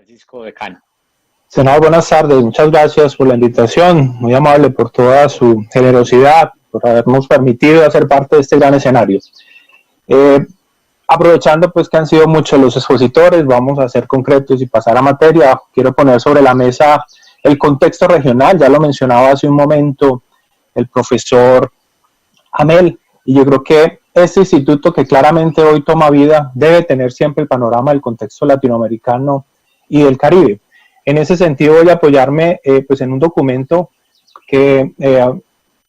Francisco de Cano. Senador, buenas tardes. Muchas gracias por la invitación. Muy amable por toda su generosidad, por habernos permitido hacer parte de este gran escenario. Aprovechando pues que han sido muchos los expositores, vamos a ser concretos y pasar a materia. Quiero poner sobre la mesa el contexto regional. Ya lo mencionaba hace un momento el profesor Amel, y yo creo que este instituto que claramente hoy toma vida debe tener siempre el panorama del contexto latinoamericano y del Caribe. En ese sentido voy a apoyarme pues en un documento que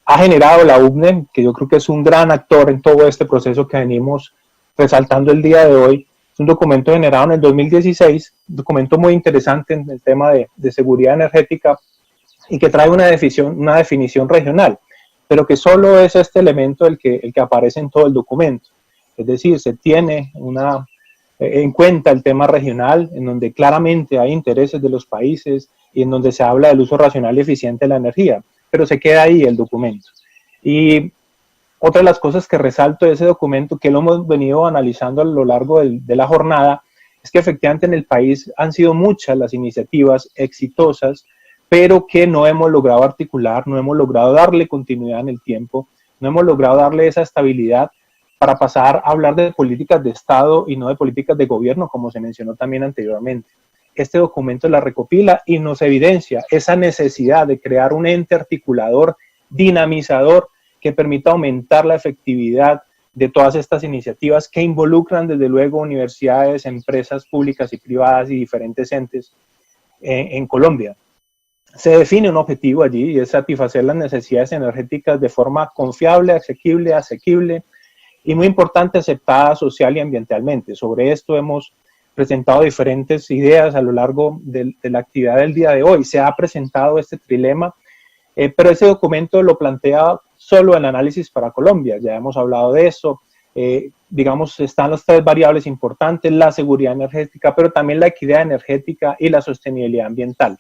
ha generado la UPNE, que yo creo que es un gran actor en todo este proceso que venimos resaltando el día de hoy. Es un documento generado en el 2016, un documento muy interesante en el tema de seguridad energética y que trae una definición regional, pero que solo es este elemento el que aparece en todo el documento. Es decir, se tiene en cuenta el tema regional, en donde claramente hay intereses de los países y en donde se habla del uso racional y eficiente de la energía, pero se queda ahí el documento. Y otra de las cosas que resalto de ese documento, que lo hemos venido analizando a lo largo de la jornada, es que efectivamente en el país han sido muchas las iniciativas exitosas, pero que no hemos logrado articular, no hemos logrado darle continuidad en el tiempo, no hemos logrado darle esa estabilidad para pasar a hablar de políticas de Estado y no de políticas de gobierno, como se mencionó también anteriormente. Este documento la recopila y nos evidencia esa necesidad de crear un ente articulador, dinamizador, que permita aumentar la efectividad de todas estas iniciativas que involucran desde luego universidades, empresas públicas y privadas y diferentes entes en Colombia. Se define un objetivo allí y es satisfacer las necesidades energéticas de forma confiable, asequible y muy importante, aceptada social y ambientalmente. Sobre esto hemos presentado diferentes ideas a lo largo de la actividad del día de hoy. Se ha presentado este trilema, pero ese documento lo plantea solo en análisis para Colombia. Ya hemos hablado de eso. Digamos, están las tres variables importantes: la seguridad energética, pero también la equidad energética y la sostenibilidad ambiental.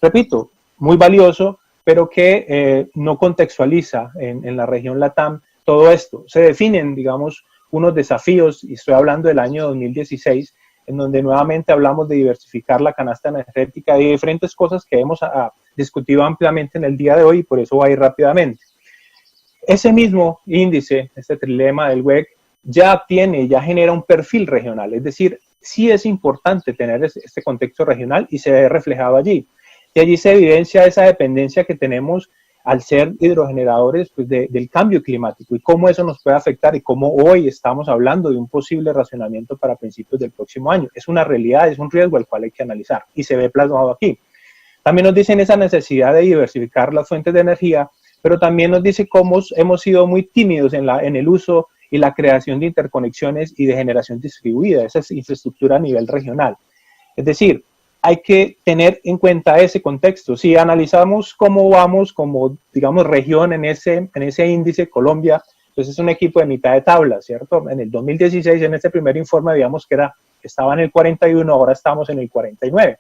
Repito, muy valioso, pero que no contextualiza en la región LATAM todo esto. Se definen, digamos, unos desafíos, y estoy hablando del año 2016, en donde nuevamente hablamos de diversificar la canasta energética y de diferentes cosas que hemos discutido ampliamente en el día de hoy, y por eso voy a ir rápidamente. Ese mismo índice, este trilema del WEC, ya genera un perfil regional, es decir, sí es importante tener este contexto regional y se ve reflejado allí. Y allí se evidencia esa dependencia que tenemos al ser hidrogeneradores pues, del cambio climático y cómo eso nos puede afectar y cómo hoy estamos hablando de un posible racionamiento para principios del próximo año. Es una realidad, es un riesgo al cual hay que analizar y se ve plasmado aquí. También nos dicen esa necesidad de diversificar las fuentes de energía, pero también nos dice cómo hemos sido muy tímidos en el uso y la creación de interconexiones y de generación distribuida. Esa es infraestructura a nivel regional. Es decir, hay que tener en cuenta ese contexto. Si analizamos cómo vamos como, digamos, región en ese índice, Colombia, pues es un equipo de mitad de tabla, ¿cierto? En el 2016, en este primer informe, digamos que estaba en el 41, ahora estamos en el 49.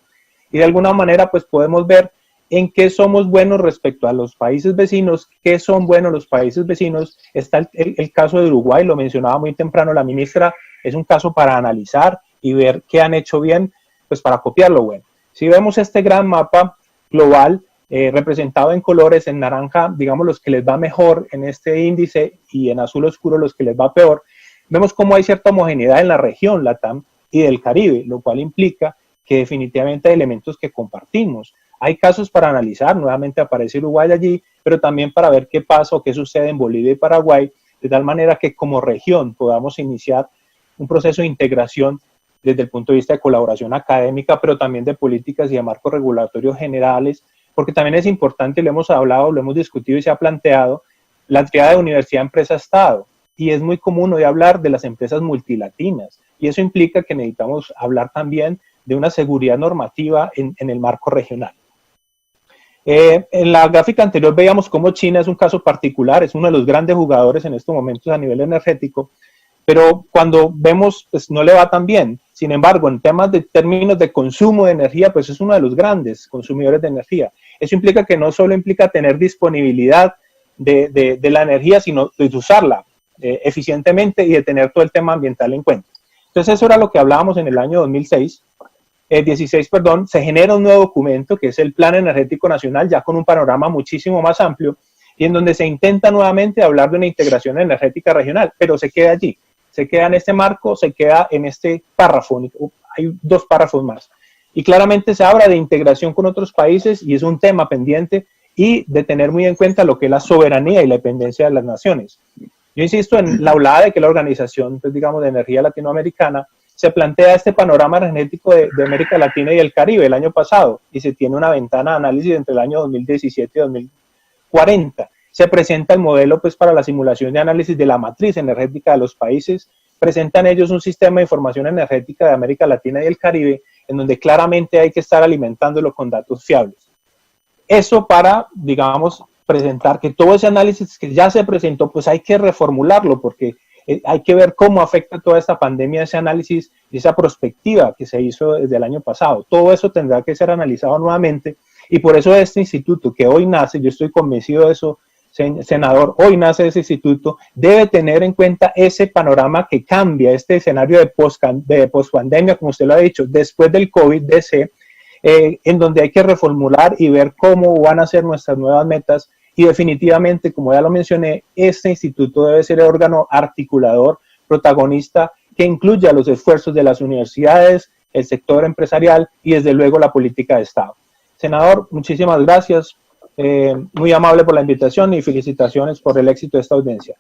Y de alguna manera, pues podemos ver en qué somos buenos respecto a los países vecinos, qué son buenos los países vecinos. Está el caso de Uruguay, lo mencionaba muy temprano la ministra, es un caso para analizar y ver qué han hecho bien, pues para copiarlo bueno. Si vemos este gran mapa global representado en colores, en naranja, digamos los que les va mejor en este índice y en azul oscuro los que les va peor, vemos cómo hay cierta homogeneidad en la región LATAM y del Caribe, lo cual implica que definitivamente hay elementos que compartimos. Hay casos para analizar, nuevamente aparece Uruguay allí, pero también para ver qué pasa o qué sucede en Bolivia y Paraguay, de tal manera que como región podamos iniciar un proceso de integración desde el punto de vista de colaboración académica, pero también de políticas y de marcos regulatorios generales, porque también es importante, lo hemos hablado, lo hemos discutido y se ha planteado, la triada de universidad, empresa, Estado, y es muy común hoy hablar de las empresas multilatinas, y eso implica que necesitamos hablar también de una seguridad normativa en el marco regional. En la gráfica anterior veíamos cómo China es un caso particular, es uno de los grandes jugadores en estos momentos a nivel energético, pero cuando vemos, pues no le va tan bien. Sin embargo, en términos de consumo de energía, pues es uno de los grandes consumidores de energía. Eso implica que no solo implica tener disponibilidad de la energía, sino de usarla eficientemente y de tener todo el tema ambiental en cuenta. Entonces eso era lo que hablábamos en el año 2006. 16, perdón, se genera un nuevo documento que es el Plan Energético Nacional, ya con un panorama muchísimo más amplio, y en donde se intenta nuevamente hablar de una integración energética regional, pero se queda allí, se queda en este marco, se queda en este párrafo, hay 2 párrafos más. Y claramente se habla de integración con otros países y es un tema pendiente y de tener muy en cuenta lo que es la soberanía y la dependencia de las naciones. Yo insisto en la hablada de que la Organización, pues, digamos, de Energía Latinoamericana se plantea este panorama energético de América Latina y el Caribe el año pasado y se tiene una ventana de análisis entre el año 2017 y 2040. Se presenta el modelo, pues, para la simulación de análisis de la matriz energética de los países. Presentan ellos un sistema de información energética de América Latina y el Caribe en donde claramente hay que estar alimentándolo con datos fiables. Eso para, digamos, presentar que todo ese análisis que ya se presentó, pues hay que reformularlo porque hay que ver cómo afecta toda esta pandemia ese análisis y esa prospectiva que se hizo desde el año pasado. Todo eso tendrá que ser analizado nuevamente y por eso este instituto que hoy nace, yo estoy convencido de eso, senador, hoy nace ese instituto, debe tener en cuenta ese panorama que cambia, este escenario de pospandemia, como usted lo ha dicho, después del COVID-DC, en donde hay que reformular y ver cómo van a ser nuestras nuevas metas. Y definitivamente, como ya lo mencioné, este instituto debe ser el órgano articulador, protagonista, que incluya los esfuerzos de las universidades, el sector empresarial y desde luego la política de Estado. Senador, muchísimas gracias, muy amable por la invitación y felicitaciones por el éxito de esta audiencia.